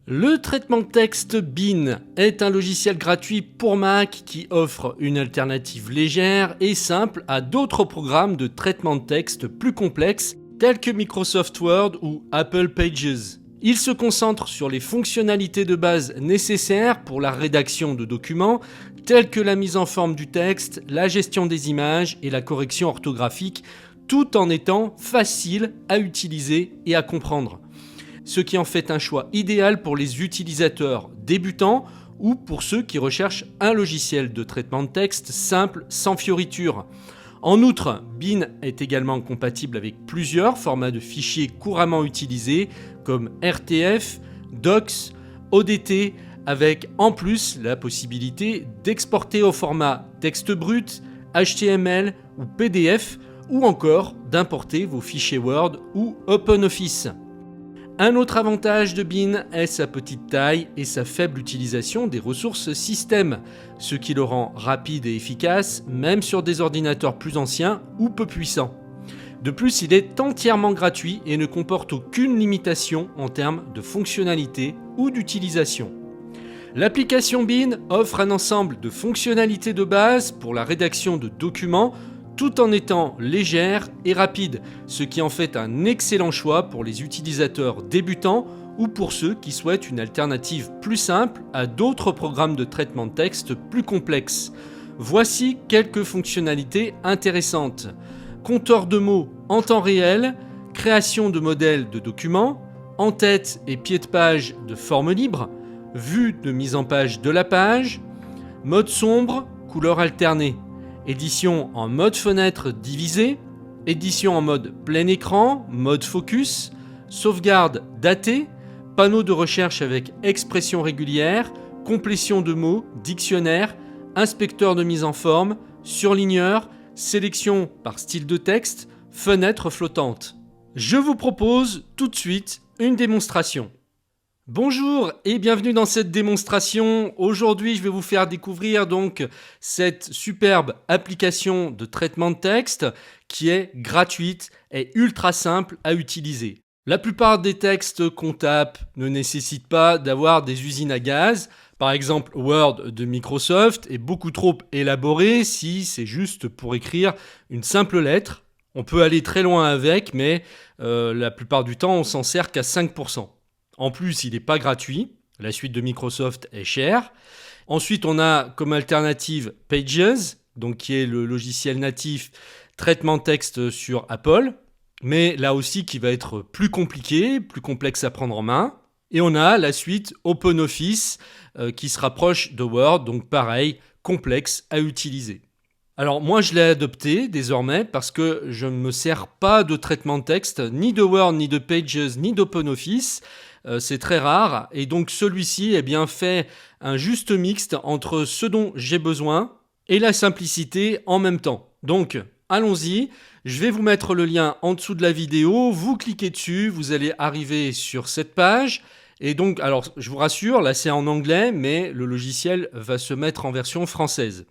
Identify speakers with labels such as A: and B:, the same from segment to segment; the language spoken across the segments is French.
A: Le traitement de texte Bean est un logiciel gratuit pour Mac qui offre une alternative légère et simple à d'autres programmes de traitement de texte plus complexes tels que Microsoft Word ou Apple Pages. Il se concentre sur les fonctionnalités de base nécessaires pour la rédaction de documents tels que la mise en forme du texte, la gestion des images et la correction orthographique, tout en étant facile à utiliser et à comprendre. Ce qui en fait un choix idéal pour les utilisateurs débutants ou pour ceux qui recherchent un logiciel de traitement de texte simple, sans fioritures. En outre, Bean est également compatible avec plusieurs formats de fichiers couramment utilisés comme RTF, Docs, ODT, avec en plus la possibilité d'exporter au format texte brut, HTML ou PDF, ou encore d'importer vos fichiers Word ou OpenOffice. Un autre avantage de Bean est sa petite taille et sa faible utilisation des ressources système, ce qui le rend rapide et efficace même sur des ordinateurs plus anciens ou peu puissants. De plus, il est entièrement gratuit et ne comporte aucune limitation en termes de fonctionnalité ou d'utilisation. L'application Bean offre un ensemble de fonctionnalités de base pour la rédaction de documents tout en étant légère et rapide, ce qui en fait un excellent choix pour les utilisateurs débutants ou pour ceux qui souhaitent une alternative plus simple à d'autres programmes de traitement de texte plus complexes. Voici quelques fonctionnalités intéressantes. Compteur de mots en temps réel, création de modèles de documents, en-tête et pied de page de forme libre, vue de mise en page de la page, mode sombre, couleur alternée. Édition en mode fenêtre divisée, édition en mode plein écran, mode focus, sauvegarde datée, panneau de recherche avec expression régulière, complétion de mots, dictionnaire, inspecteur de mise en forme, surligneur, sélection par style de texte, fenêtre flottante. Je vous propose tout de suite une démonstration. Bonjour et bienvenue dans cette démonstration. Aujourd'hui, je vais vous faire découvrir donc cette superbe application de traitement de texte qui est gratuite et ultra simple à utiliser. La plupart des textes qu'on tape ne nécessitent pas d'avoir des usines à gaz. Par exemple, Word de Microsoft est beaucoup trop élaboré si c'est juste pour écrire une simple lettre. On peut aller très loin avec, mais la plupart du temps, on s'en sert qu'à 5%. En plus, il n'est pas gratuit. La suite de Microsoft est chère. Ensuite, on a comme alternative Pages, donc qui est le logiciel natif traitement de texte sur Apple, mais là aussi qui va être plus compliqué, plus complexe à prendre en main. Et on a la suite OpenOffice qui se rapproche de Word, donc pareil, complexe à utiliser. Alors moi je l'ai adopté désormais parce que je ne me sers pas de traitement de texte, ni de Word, ni de Pages, ni d'OpenOffice. C'est très rare et donc celui-ci fait un juste mixte entre ce dont j'ai besoin et la simplicité en même temps. Donc allons-y, je vais vous mettre le lien en dessous de la vidéo, vous cliquez dessus, vous allez arriver sur cette page. Et donc, alors je vous rassure, là c'est en anglais, mais le logiciel va se mettre en version française.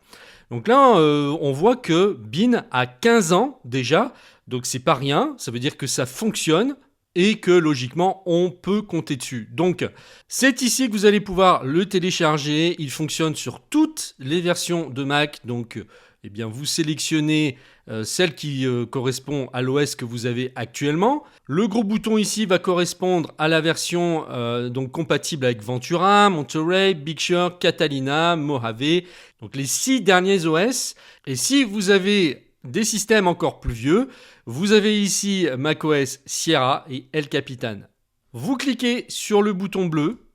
A: Donc là, on voit que Bean a 15 ans déjà, donc c'est pas rien, ça veut dire que ça fonctionne et que logiquement, on peut compter dessus. Donc, c'est ici que vous allez pouvoir le télécharger, il fonctionne sur toutes les versions de Mac, donc vous sélectionnez celle qui correspond à l'OS que vous avez actuellement. Le gros bouton ici va correspondre à la version donc compatible avec Ventura, Monterey, Big Sur, Catalina, Mojave, donc les 6 derniers OS. Et si vous avez des systèmes encore plus vieux, vous avez ici macOS Sierra et El Capitan. Vous cliquez sur le bouton bleu,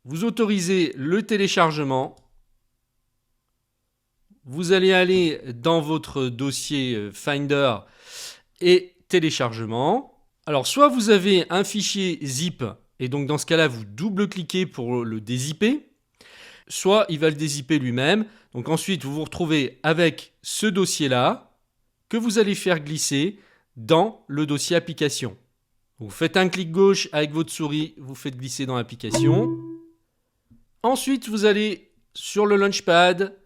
A: vous autorisez le téléchargement. Vous allez aller dans votre dossier Finder et téléchargement. Alors, soit vous avez un fichier zip, et donc dans ce cas-là, vous double-cliquez pour le dézipper, soit il va le dézipper lui-même. Donc ensuite, vous vous retrouvez avec ce dossier-là que vous allez faire glisser dans le dossier application. Vous faites un clic gauche avec votre souris, vous faites glisser dans l'application. Ensuite, vous allez sur le Launchpad,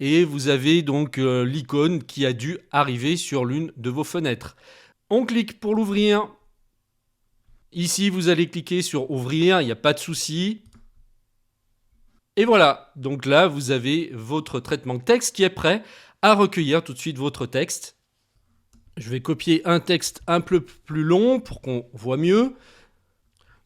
A: et vous avez donc l'icône qui a dû arriver sur l'une de vos fenêtres. On clique pour l'ouvrir. Ici, vous allez cliquer sur ouvrir, il n'y a pas de souci. Et voilà, donc là, vous avez votre traitement de texte qui est prêt à recueillir tout de suite votre texte. Je vais copier un texte un peu plus long pour qu'on voit mieux.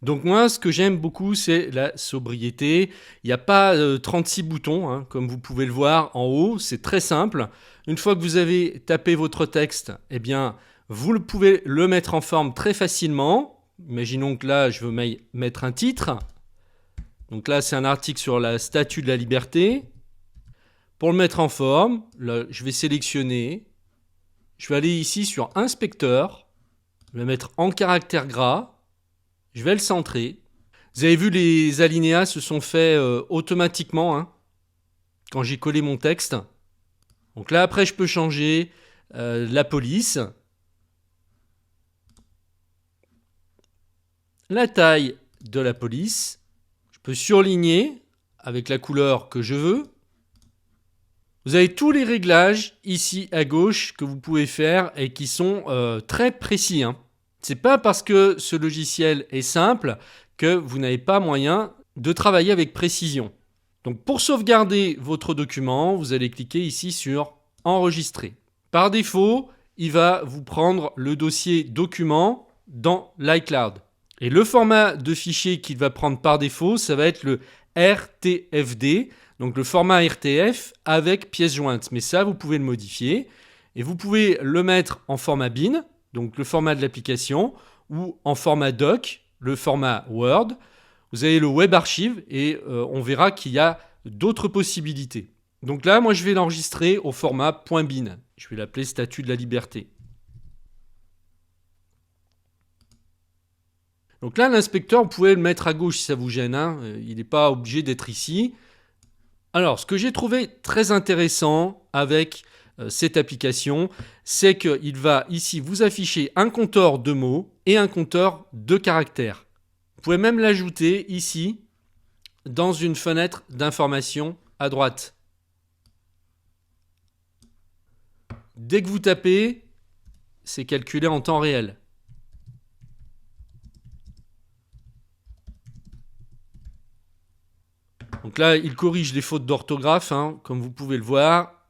A: Donc moi, ce que j'aime beaucoup, c'est la sobriété. Il n'y a pas 36 boutons, hein, comme vous pouvez le voir en haut. C'est très simple. Une fois que vous avez tapé votre texte, eh bien, vous pouvez le mettre en forme très facilement. Imaginons que là, je veux mettre un titre. Donc là, c'est un article sur la Statue de la Liberté. Pour le mettre en forme, là, je vais sélectionner. Je vais aller ici sur Inspecteur. Je vais mettre en caractère gras. Je vais le centrer. Vous avez vu, les alinéas se sont faits automatiquement hein, quand j'ai collé mon texte. Donc là, après, je peux changer la police. La taille de la police. Je peux surligner avec la couleur que je veux. Vous avez tous les réglages ici à gauche que vous pouvez faire et qui sont très précis. Hein. C'est pas parce que ce logiciel est simple que vous n'avez pas moyen de travailler avec précision. Donc pour sauvegarder votre document, vous allez cliquer ici sur Enregistrer. Par défaut, il va vous prendre le dossier document dans l'iCloud. Et le format de fichier qu'il va prendre par défaut, ça va être le RTFD, donc le format RTF avec pièce jointe. Mais ça, vous pouvez le modifier. Et vous pouvez le mettre en format bin, donc le format de l'application, ou en format doc, le format Word. Vous avez le web archive et on verra qu'il y a d'autres possibilités. Donc là, moi, je vais l'enregistrer au format .bin. Je vais l'appeler Statue de la Liberté. Donc là, l'inspecteur, vous pouvez le mettre à gauche si ça vous gêne. Hein. Il n'est pas obligé d'être ici. Alors, ce que j'ai trouvé très intéressant avec cette application, c'est qu'il va ici vous afficher un compteur de mots et un compteur de caractères. Vous pouvez même l'ajouter ici dans une fenêtre d'information à droite. Dès que vous tapez, c'est calculé en temps réel. Donc là, il corrige les fautes d'orthographe, hein, comme vous pouvez le voir.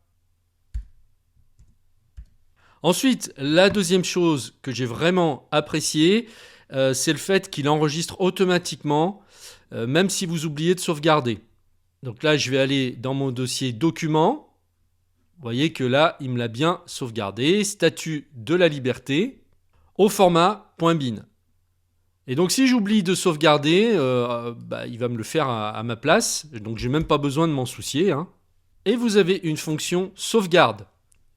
A: Ensuite, la deuxième chose que j'ai vraiment appréciée, c'est le fait qu'il enregistre automatiquement, même si vous oubliez de sauvegarder. Donc là, je vais aller dans mon dossier documents. Vous voyez que là, il me l'a bien sauvegardé. Statue de la Liberté au format .bin. Et donc si j'oublie de sauvegarder, il va me le faire à ma place. Donc j'ai même pas besoin de m'en soucier. Hein. Et vous avez une fonction sauvegarde.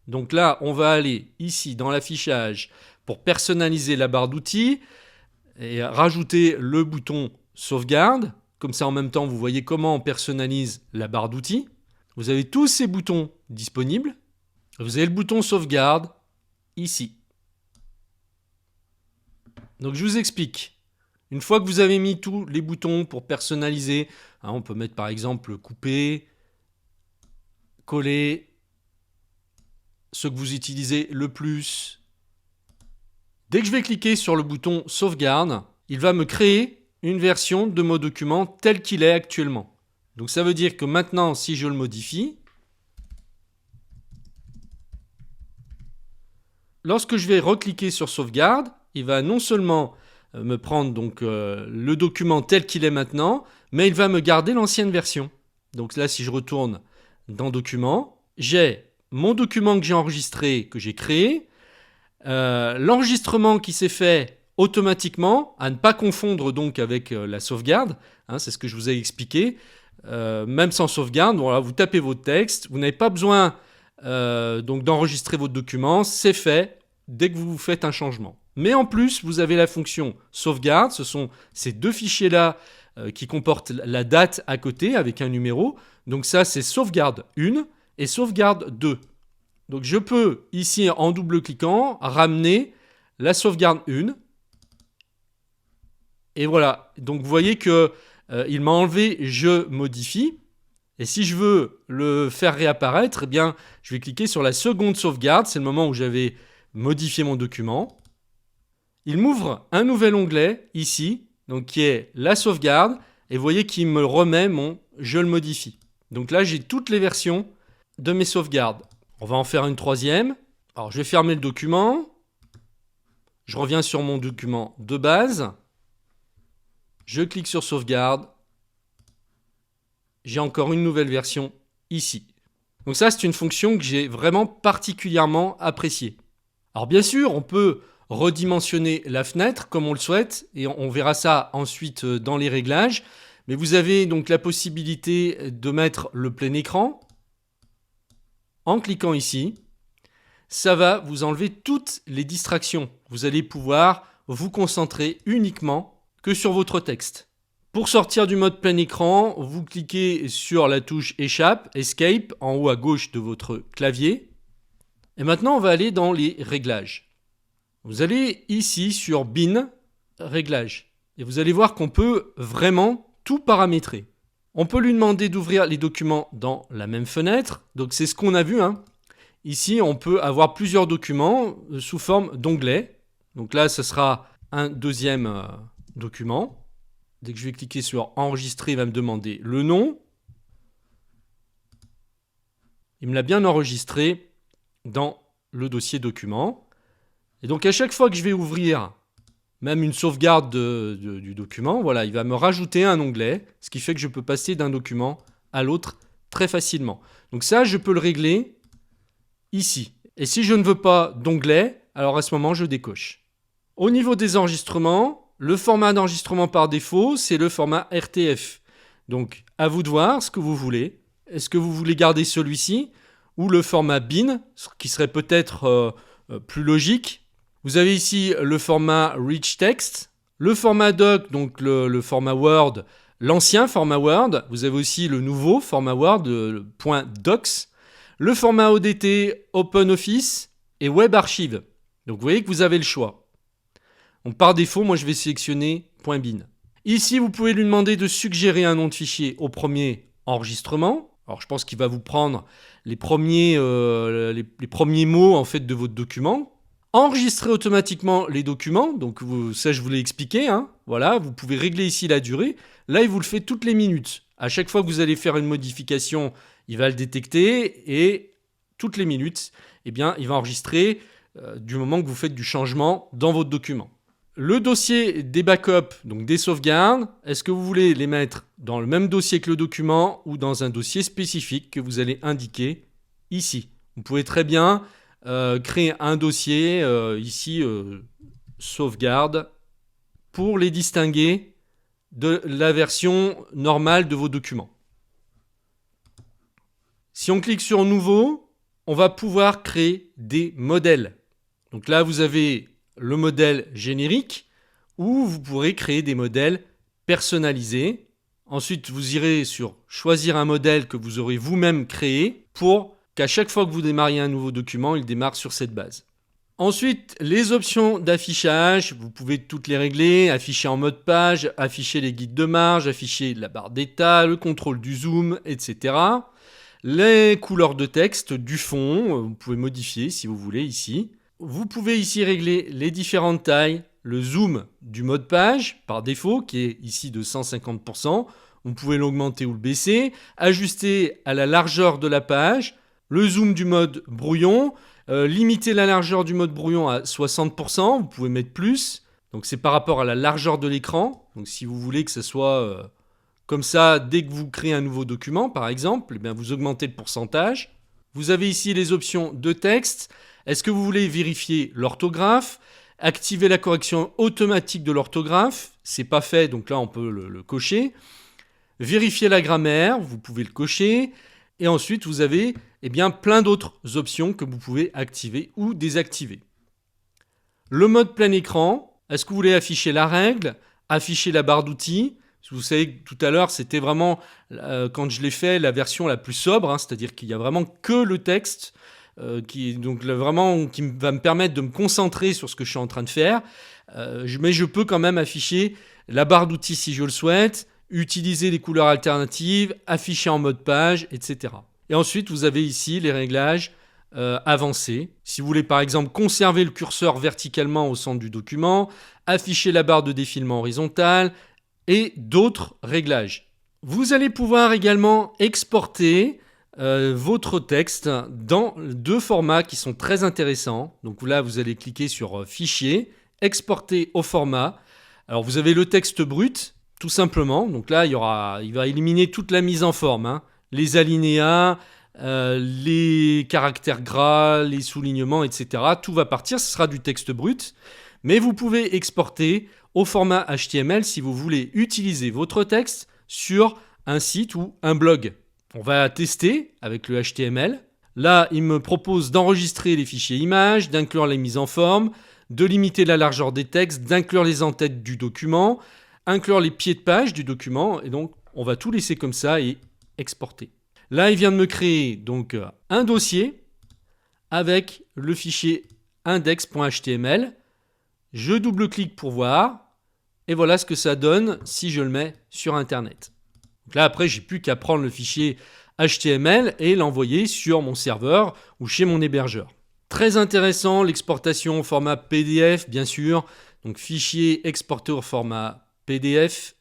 A: Donc là, on va aller ici dans l'affichage pour personnaliser la barre d'outils et rajouter le bouton sauvegarde. Comme ça, en même temps, vous voyez comment on personnalise la barre d'outils. Vous avez tous ces boutons disponibles. Vous avez le bouton sauvegarde ici. Donc je vous explique. Une fois que vous avez mis tous les boutons pour personnaliser, hein, on peut mettre par exemple couper, coller, ce que vous utilisez le plus. Dès que je vais cliquer sur le bouton sauvegarde, il va me créer une version de mon document tel qu'il est actuellement. Donc ça veut dire que maintenant, si je le modifie, lorsque je vais recliquer sur sauvegarde, il va non seulement me prendre donc le document tel qu'il est maintenant, mais il va me garder l'ancienne version. Donc là, si je retourne dans Documents, j'ai mon document que j'ai enregistré, que j'ai créé, l'enregistrement qui s'est fait automatiquement, à ne pas confondre donc avec la sauvegarde, hein, c'est ce que je vous ai expliqué, même sans sauvegarde, voilà, vous tapez votre texte, vous n'avez pas besoin donc d'enregistrer votre document, c'est fait dès que vous faites un changement. Mais en plus, vous avez la fonction sauvegarde. Ce sont ces deux fichiers-là qui comportent la date à côté avec un numéro. Donc ça, c'est sauvegarde 1 et sauvegarde 2. Donc je peux, ici, en double-cliquant, ramener la sauvegarde 1. Et voilà. Donc vous voyez qu'il m'a enlevé « Je modifie ». Et si je veux le faire réapparaître, eh bien, je vais cliquer sur la seconde sauvegarde. C'est le moment où j'avais modifié mon document. il m'ouvre un nouvel onglet ici, donc qui est la sauvegarde, et vous voyez qu'il me remet mon « Je le modifie ». Donc là, j'ai toutes les versions de mes sauvegardes. On va en faire une troisième. Alors, je vais fermer le document. Je reviens sur mon document de base. Je clique sur sauvegarde. J'ai encore une nouvelle version ici. Donc ça, c'est une fonction que j'ai vraiment particulièrement appréciée. Alors bien sûr, on peut redimensionner la fenêtre comme on le souhaite, et on verra ça ensuite dans les réglages. Mais vous avez donc la possibilité de mettre le plein écran. En cliquant ici, ça va vous enlever toutes les distractions. Vous allez pouvoir vous concentrer uniquement que sur votre texte. Pour sortir du mode plein écran, vous cliquez sur la touche Échappe, Escape, en haut à gauche de votre clavier. Et maintenant, on va aller dans les réglages. Vous allez ici sur Bin, Réglages. Et vous allez voir qu'on peut vraiment tout paramétrer. On peut lui demander d'ouvrir les documents dans la même fenêtre. Donc c'est ce qu'on a vu. Ici, on peut avoir plusieurs documents sous forme d'onglets. Donc là, ce sera un deuxième document. Dès que je vais cliquer sur enregistrer, il va me demander le nom. Il me l'a bien enregistré dans le dossier document. Et donc à chaque fois que je vais ouvrir même une sauvegarde du document, voilà, il va me rajouter un onglet, ce qui fait que je peux passer d'un document à l'autre très facilement. Donc ça, je peux le régler ici. Et si je ne veux pas d'onglet, alors à ce moment, je décoche. Au niveau des enregistrements, le format d'enregistrement par défaut, c'est le format RTF. Donc, à vous de voir ce que vous voulez. Est-ce que vous voulez garder celui-ci ou le format bin, ce qui serait peut-être plus logique. Vous avez ici le format Rich Text, le format Doc, donc le format Word, l'ancien format Word. Vous avez aussi le nouveau format Word, le .docs, le format ODT, OpenOffice et Web Archive. Donc, vous voyez que vous avez le choix. Donc, par défaut, moi, je vais sélectionner .bin. Ici, vous pouvez lui demander de suggérer un nom de fichier au premier enregistrement. Alors, je pense qu'il va vous prendre les premiers mots en fait, de votre document. Enregistrer automatiquement les documents. Donc, ça, je vous l'ai expliqué. Voilà, vous pouvez régler ici la durée. Là, il vous le fait toutes les minutes. À chaque fois que vous allez faire une modification, il va le détecter et toutes les minutes, eh bien, il va enregistrer du moment que vous faites du changement dans votre document. Le dossier des backups, donc des sauvegardes, est-ce que vous voulez les mettre dans le même dossier que le document ou dans un dossier spécifique que vous allez indiquer ici? Vous pouvez très bien créer un dossier ici, sauvegarde, pour les distinguer de la version normale de vos documents. Si on clique sur Nouveau, on va pouvoir créer des modèles. Donc là, vous avez le modèle générique où vous pourrez créer des modèles personnalisés. Ensuite, vous irez sur choisir un modèle que vous aurez vous-même créé pour qu'à chaque fois que vous démarriez un nouveau document, il démarre sur cette base. Ensuite, les options d'affichage, vous pouvez toutes les régler, afficher en mode page, afficher les guides de marge, afficher la barre d'état, le contrôle du zoom, etc. Les couleurs de texte du fond, vous pouvez modifier si vous voulez ici. Vous pouvez ici régler les différentes tailles, le zoom du mode page par défaut qui est ici de 150%. Vous pouvez l'augmenter ou le baisser, ajuster à la largeur de la page, le zoom du mode brouillon, limiter la largeur du mode brouillon à 60%, vous pouvez mettre plus. Donc c'est par rapport à la largeur de l'écran. Donc si vous voulez que ce soit comme ça dès que vous créez un nouveau document par exemple, eh bien, vous augmentez le pourcentage. Vous avez ici les options de texte. Est-ce que vous voulez vérifier l'orthographe? Activer la correction automatique de l'orthographe? C'est pas fait, donc là on peut le cocher. Vérifier la grammaire, vous pouvez le cocher. Et ensuite, vous avez plein d'autres options que vous pouvez activer ou désactiver. Le mode plein écran, est-ce que vous voulez afficher la règle, afficher la barre d'outils? Vous savez que tout à l'heure, c'était vraiment, quand je l'ai fait, la version la plus sobre, c'est-à-dire qu'il n'y a vraiment que le texte qui va me permettre de me concentrer sur ce que je suis en train de faire. Mais je peux quand même afficher la barre d'outils si je le souhaite, utiliser les couleurs alternatives, afficher en mode page, etc. Et ensuite, vous avez ici les réglages avancées. Si vous voulez par exemple conserver le curseur verticalement au centre du document, afficher la barre de défilement horizontale et d'autres réglages. Vous allez pouvoir également exporter votre texte dans deux formats qui sont très intéressants. Donc là, vous allez cliquer sur Fichier, Exporter au format. Alors vous avez le texte brut, tout simplement. Donc là, il va éliminer toute la mise en forme, les alinéas, les caractères gras, les soulignements, etc. Tout va partir, ce sera du texte brut. Mais vous pouvez exporter au format HTML si vous voulez utiliser votre texte sur un site ou un blog. On va tester avec le HTML. Là, il me propose d'enregistrer les fichiers images, d'inclure les mises en forme, de limiter la largeur des textes, d'inclure les en-têtes du document, inclure les pieds de page du document. Et donc, on va tout laisser comme ça et exporter. Là, il vient de me créer donc un dossier avec le fichier index.html. Je double-clique pour voir. Et voilà ce que ça donne si je le mets sur Internet. Donc là, après, j'ai plus qu'à prendre le fichier HTML et l'envoyer sur mon serveur ou chez mon hébergeur. Très intéressant, l'exportation au format PDF, bien sûr. Donc, fichier exporté au format PDF.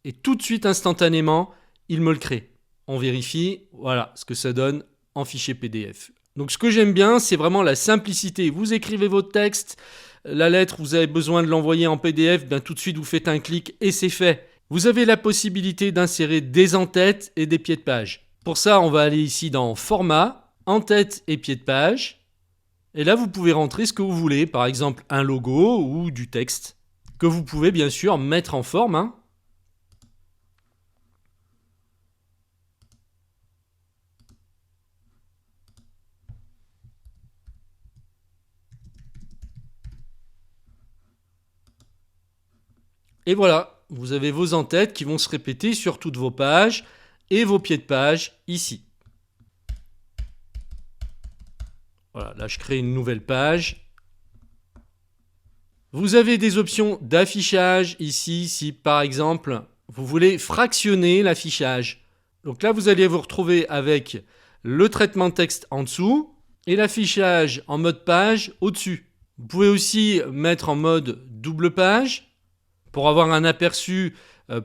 A: Et tout de suite, instantanément, il me le crée. On vérifie, voilà ce que ça donne en fichier PDF. Donc, ce que j'aime bien, c'est vraiment la simplicité. Vous écrivez votre texte, la lettre, vous avez besoin de l'envoyer en PDF, bien tout de suite, vous faites un clic et c'est fait. Vous avez la possibilité d'insérer des en-têtes et des pieds de page. Pour ça, on va aller ici dans Format, en-tête et pieds de page. Et là, vous pouvez rentrer ce que vous voulez, par exemple un logo ou du texte, que vous pouvez bien sûr mettre en forme. Et voilà, vous avez vos en-têtes qui vont se répéter sur toutes vos pages et vos pieds de page ici. Voilà, là je crée une nouvelle page. Vous avez des options d'affichage ici, si par exemple vous voulez fractionner l'affichage. Donc là vous allez vous retrouver avec le traitement de texte en dessous et l'affichage en mode page au-dessus. Vous pouvez aussi mettre en mode double page pour avoir un aperçu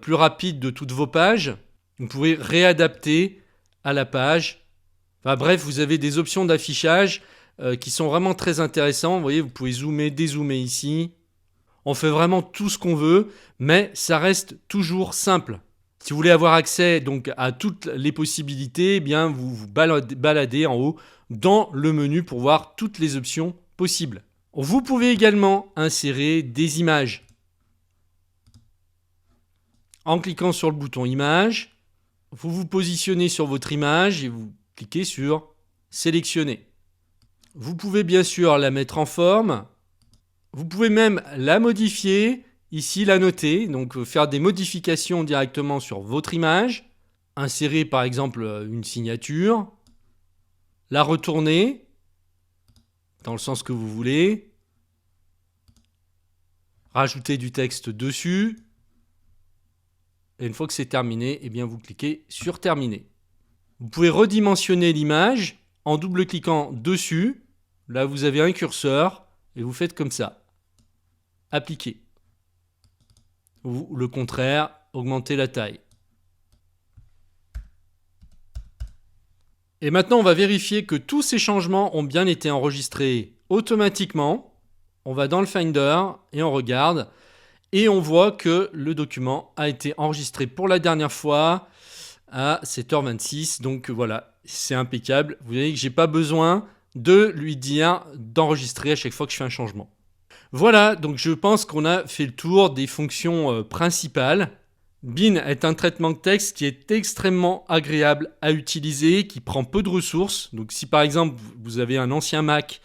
A: plus rapide de toutes vos pages. Vous pouvez réadapter à la page. Enfin bref, vous avez des options d'affichage qui sont vraiment très intéressantes. Vous voyez, vous pouvez zoomer, dézoomer ici. On fait vraiment tout ce qu'on veut, mais ça reste toujours simple. Si vous voulez avoir accès donc à toutes les possibilités, eh bien vous vous baladez en haut dans le menu pour voir toutes les options possibles. Vous pouvez également insérer des images. En cliquant sur le bouton image, vous vous positionnez sur votre image et vous cliquez sur sélectionner. Vous pouvez bien sûr la mettre en forme. Vous pouvez même la modifier, ici la noter, donc faire des modifications directement sur votre image. Insérer par exemple une signature. La retourner dans le sens que vous voulez. Rajouter du texte dessus. Et une fois que c'est terminé, eh bien vous cliquez sur terminer. Vous pouvez redimensionner l'image en double-cliquant dessus. Là, vous avez un curseur et vous faites comme ça. Appliquer. Ou le contraire, augmenter la taille. Et maintenant, on va vérifier que tous ces changements ont bien été enregistrés automatiquement. On va dans le Finder et on regarde. Et on voit que le document a été enregistré pour la dernière fois à 7h26. Donc voilà, c'est impeccable. Vous voyez que je n'ai pas besoin de lui dire d'enregistrer à chaque fois que je fais un changement. Voilà, donc je pense qu'on a fait le tour des fonctions principales. Bean est un traitement de texte qui est extrêmement agréable à utiliser, qui prend peu de ressources. Donc si par exemple vous avez un ancien Mac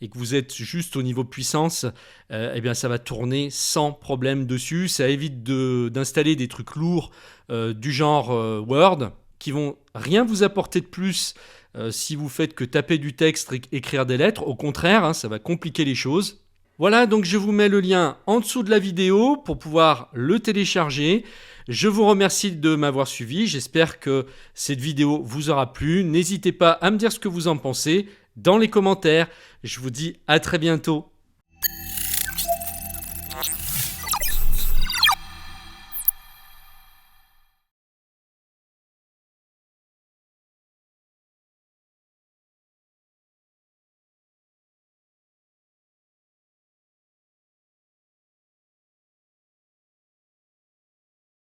A: et que vous êtes juste au niveau puissance, eh bien ça va tourner sans problème dessus. Ça évite d'installer des trucs lourds du genre Word qui vont rien vous apporter de plus si vous faites que taper du texte et écrire des lettres. Au contraire, ça va compliquer les choses. Voilà, donc je vous mets le lien en dessous de la vidéo pour pouvoir le télécharger. Je vous remercie de m'avoir suivi. J'espère que cette vidéo vous aura plu. N'hésitez pas à me dire ce que vous en pensez. dans les commentaires. Je vous dis à très bientôt.